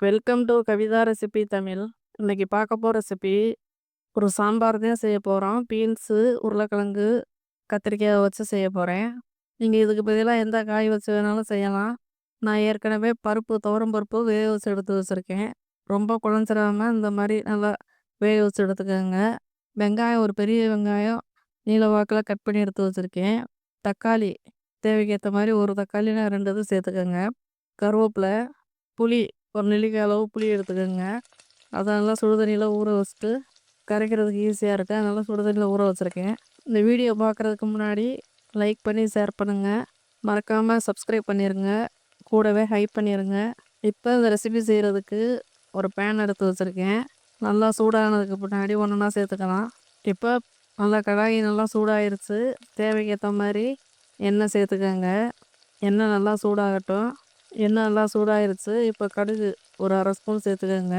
Welcome to Kavitha recipe Tamil. இன்னைக்கு பார்க்க போகிற ரெசிபி ஒரு சாம்பார் தான் செய்ய போகிறோம். பீன்ஸு, உருளைக்கிழங்கு, கத்திரிக்காயை வச்சு செய்ய போகிறேன். நீங்கள் இதுக்கு பதிலாக எந்த காய் வச்சு வேணாலும் செய்யலாம். நான் ஏற்கனவே பருப்பு, துவரம் பருப்பு வேக வச்சு எடுத்து வச்சுருக்கேன். ரொம்ப குழஞ்சிடாமல் இந்த மாதிரி நல்லா வேக வச்சு எடுத்துக்கோங்க. வெங்காயம், ஒரு பெரிய வெங்காயம் நீல வாக்கில் கட் பண்ணி எடுத்து வச்சுருக்கேன். தக்காளி தேவைக்கு ஏற்ற மாதிரி ஒரு தக்காளினா 2 இது சேர்த்துக்கோங்க. கருவேப்பிலை, புளி ஒரு நெல்லிக்காய் அளவு புளி எடுத்துக்கோங்க. அதை நல்லா சுடுதண்ணியில் ஊற வச்சுட்டு கரைக்கிறதுக்கு ஈஸியாக இருக்குது. அதனால் சுடுதண்ணியில் ஊற வச்சுருக்கேன். இந்த வீடியோ பார்க்குறதுக்கு முன்னாடி லைக் பண்ணி ஷேர் பண்ணுங்கள். மறக்காமல் சப்ஸ்கிரைப் பண்ணிடுங்க. கூடவே ஹைப் பண்ணிடுங்க. இப்போ இந்த ரெசிபி செய்கிறதுக்கு ஒரு பேன் எடுத்து வச்சுருக்கேன். நல்லா சூடானதுக்கு முன்னாடி ஒன்றா சேர்த்துக்கலாம். இப்போ நல்லா கடாயி நல்லா சூடாயிருச்சு. தேவைக்கு ஏற்ற மாதிரி எண்ணெய் சேர்த்துக்கோங்க. எண்ணெய் நல்லா சூடாகட்டும். எண்ணெய் நல்லா சூடாயிருச்சு. இப்போ கடுகு ஒரு 1/2 ஸ்பூன் சேர்த்துக்கோங்க.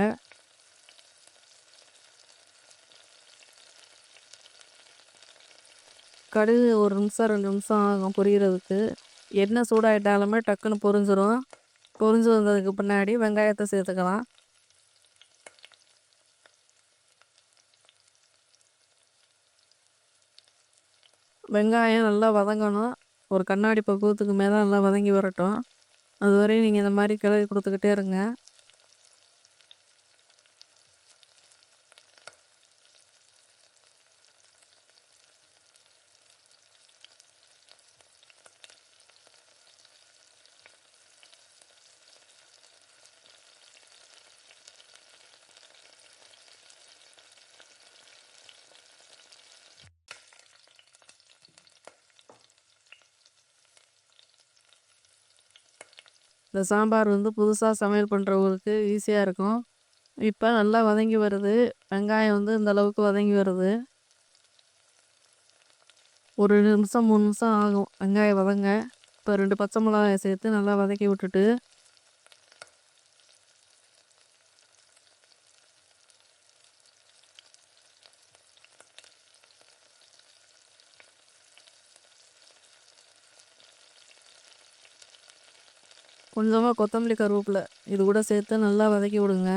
கடுகு ஒரு நிமிஷம் 2 நிமிஷம் ஆகும் பொரிகிறதுக்கு. எண்ணெய் சூடாயிட்டாலுமே டக்குன்னு பொரிஞ்சிடும். பொரிஞ்சு வந்ததுக்கு பின்னாடி வெங்காயத்தை சேர்த்துக்கலாம். வெங்காயம் நல்லா வதங்கணும். ஒரு கண்ணாடி பக்குவத்துக்கு மேலே நல்லா வதங்கி வரட்டும். அதுவரையும் நீங்கள் இந்த மாதிரி கிளறி கொடுத்துக்கிட்டே இருங்க. இந்த சாம்பார் புதுசாக சமையல் பண்ணுறவங்களுக்கு ஈஸியாக இருக்கும். இப்போ நல்லா வதங்கி வருது. வெங்காயம் இந்த அளவுக்கு வதங்கி வருது. ஒரு 2 நிமிஷம் 3 நிமிஷம் ஆகும் வெங்காயம் வதங்க. இப்போ 2 பச்சை மிளகாயை சேர்த்து நல்லா வதக்கி விட்டுட்டு கொஞ்சமாக கொத்தமல்லி, கருவேப்பிலை இது கூட சேர்த்து நல்லா வதக்கி விடுங்க.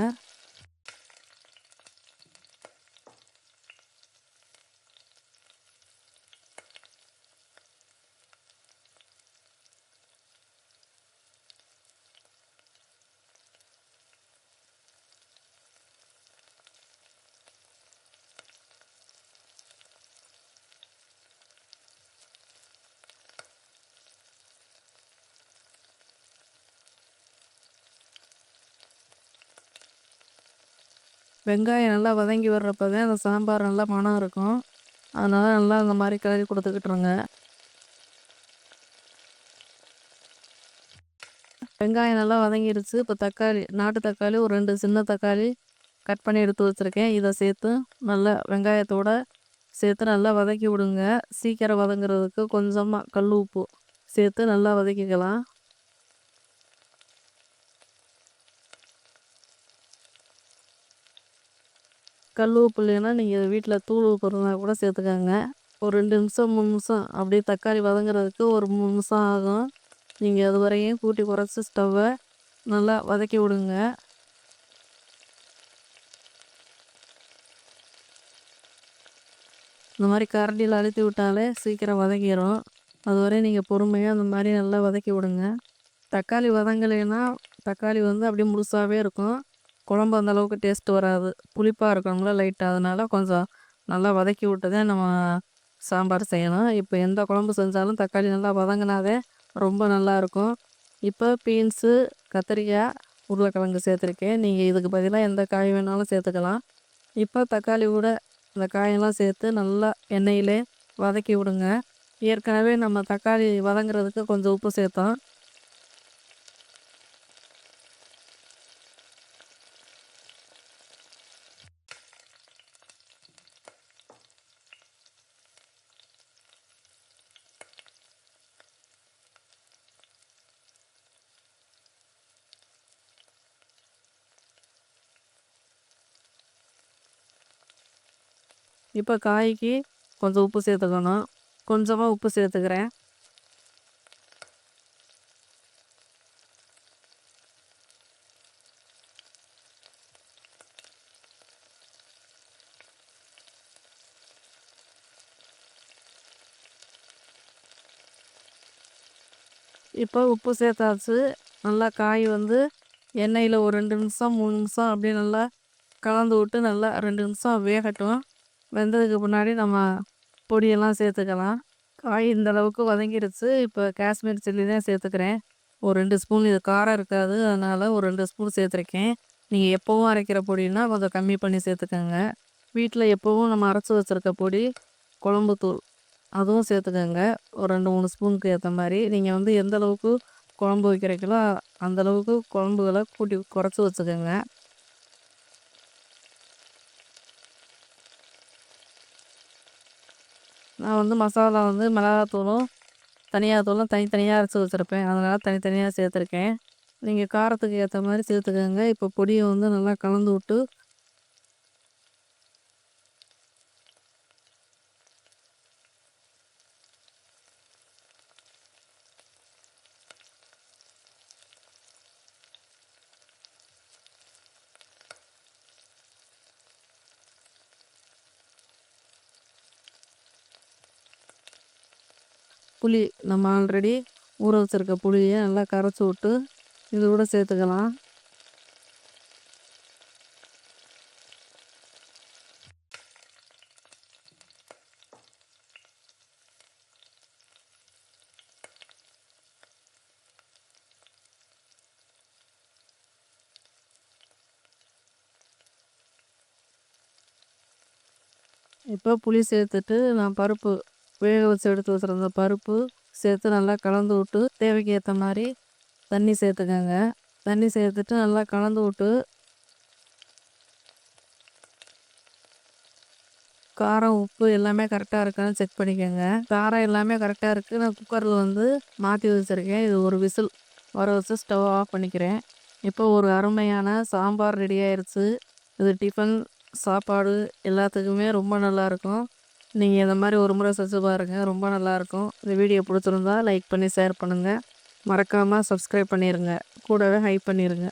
வெங்காயம் நல்லா வதங்கி வர்றப்ப தான் அந்த சாம்பார் நல்லா மணம் இருக்கும். அதனால் நல்லா அந்த மாதிரி கிளறி கொடுத்துக்கிட்டுருங்க. வெங்காயம் நல்லா வதங்கிடுச்சு. இப்போ தக்காளி, நாட்டு தக்காளி ஒரு 2 சின்ன தக்காளி கட் பண்ணி எடுத்து வச்சுருக்கேன். இதை சேர்த்து நல்லா வெங்காயத்தோடு சேர்த்து நல்லா வதக்கி விடுங்க. சீக்கிரம் வதங்குறதுக்கு கொஞ்சமாக கல் உப்பு சேர்த்து நல்லா வதக்கிக்கலாம். கல் உப்பு இல்லைன்னா நீங்கள் வீட்டில் தூள் உப்பு இருந்தால் கூட சேர்த்துக்கோங்க. ஒரு 2 நிமிஷம் 3 நிமிஷம் அப்படியே தக்காளி வதங்குறதுக்கு ஒரு 3 நிமிஷம் ஆகும். நீங்கள் அது வரையும் கூட்டி குறைச்சி ஸ்டவ்வை நல்லா வதக்கி விடுங்க. இந்த மாதிரி கரண்டியில் அழுத்தி விட்டாலே சீக்கிரம் வதக்கிடும். அதுவரை நீங்கள் பொறுமையாக அந்த மாதிரி நல்லா வதக்கி விடுங்க. தக்காளி வதங்கலைன்னா தக்காளி அப்படியே முழுசாகவே இருக்கும். குழம்பு அந்தளவுக்கு டேஸ்ட் வராது. புளிப்பாக இருக்கணுங்களா லைட்டாக. அதனால் கொஞ்சம் நல்லா வதக்கி விட்டு தான் நம்ம சாம்பார் செய்யணும். இப்போ எந்த குழம்பு செஞ்சாலும் தக்காளி நல்லா வதங்கினாதே ரொம்ப நல்லாயிருக்கும். இப்போ பீன்ஸு, கத்திரிக்காய், உருளைக்கிழங்கு சேர்த்துருக்கேன். நீங்கள் இதுக்கு பதிலாக எந்த காய் வேணாலும் சேர்த்துக்கலாம். இப்போ தக்காளி கூட இந்த காயெல்லாம் சேர்த்து நல்லா எண்ணெயிலே வதக்கி விடுங்க. ஏற்கனவே நம்ம தக்காளி வதங்குறதுக்கு கொஞ்சம் உப்பு சேர்த்தோம். இப்போ காய்க்கு கொஞ்சம் உப்பு சேர்த்துக்கணும். கொஞ்சமாக உப்பு சேர்த்துக்கிறேன். இப்போ உப்பு சேர்த்தாச்சு. நல்லா காய் வந்து எண்ணெயில் ஒரு 2 நிமிஷம் 3 நிமிஷம் அப்படியே நல்லா கலந்து விட்டு நல்லா 2 நிமிஷம் வேகட்டும். வெந்ததுக்கு முன்னாடி நம்ம பொடியெல்லாம் சேர்த்துக்கலாம். காய் இந்த அளவுக்கு வதங்கிடுச்சு. இப்போ காஷ்மீர் சில்லி தான் சேர்த்துக்கிறேன். ஒரு 2 ஸ்பூன். இது காரம் இருக்காது, அதனால் ஒரு 2 ஸ்பூன் சேர்த்துருக்கேன். நீங்கள் எப்போவும் அரைக்கிற பொடினா கொஞ்சம் கம்மி பண்ணி சேர்த்துக்கோங்க. வீட்டில் எப்போவும் நம்ம அரைச்சி வச்சுருக்க பொடி குழம்பு தூள் அதுவும் சேர்த்துக்கோங்க. ஒரு 2, 3 ஸ்பூனுக்கு ஏற்ற மாதிரி. நீங்கள் வந்து எந்த அளவுக்கு குழம்பு வைக்கிறீங்களோ அந்தளவுக்கு குழம்புகளை கூட்டி குறைச்சி வச்சுக்கோங்க. நான் வந்து மசாலா வந்து மிளகாத்தூளும் தனியாத்தூளும் தனித்தனியாக அரைச்சி வச்சுருப்பேன். அதனால் தனித்தனியாக சேர்த்துருக்கேன். நீங்கள் காரத்துக்கு ஏற்ற மாதிரி சேர்த்துக்கோங்க. இப்போ பொடியை வந்து நல்லா கலந்து விட்டு புளி நம்ம ஆல்ரெடி ஊற வச்சுருக்க புளியை நல்லா கரைச்சி விட்டு இது கூட சேர்த்துக்கலாம். இப்போ புளி சேர்த்துட்டு நான் பருப்பு வேக வச்சு எடுத்து வச்சுருந்த பருப்பு சேர்த்து நல்லா கலந்து விட்டு தேவைக்கு ஏற்ற மாதிரி தண்ணி சேர்த்துக்கோங்க. தண்ணி சேர்த்துட்டு நல்லா கலந்து விட்டு காரம் உப்பு எல்லாமே கரெக்டாக இருக்கான்னு செக் பண்ணிக்கோங்க. காரம் எல்லாமே கரெக்டாக இருக்குது. நான் குக்கரில் வந்து மாற்றி வச்சுருக்கேன். இது ஒரு விசில் வர வச்சு ஸ்டவ் ஆஃப் பண்ணிக்கிறேன். இப்போ ஒரு அருமையான சாம்பார் ரெடி ஆயிடுச்சு. இது டிஃபன் சாப்பாடு எல்லாத்துக்குமே ரொம்ப நல்லாயிருக்கும். நீங்கள் இந்த மாதிரி ஒரு முறை செஞ்சு பாருங்கள், ரொம்ப நல்லாயிருக்கும். இந்த வீடியோ பிடிச்சிருந்தா லைக் பண்ணி ஷேர் பண்ணுங்கள். மறக்காமல் சப்ஸ்கிரைப் பண்ணிடுங்க. கூடவே ஹைப் பண்ணிடுங்க.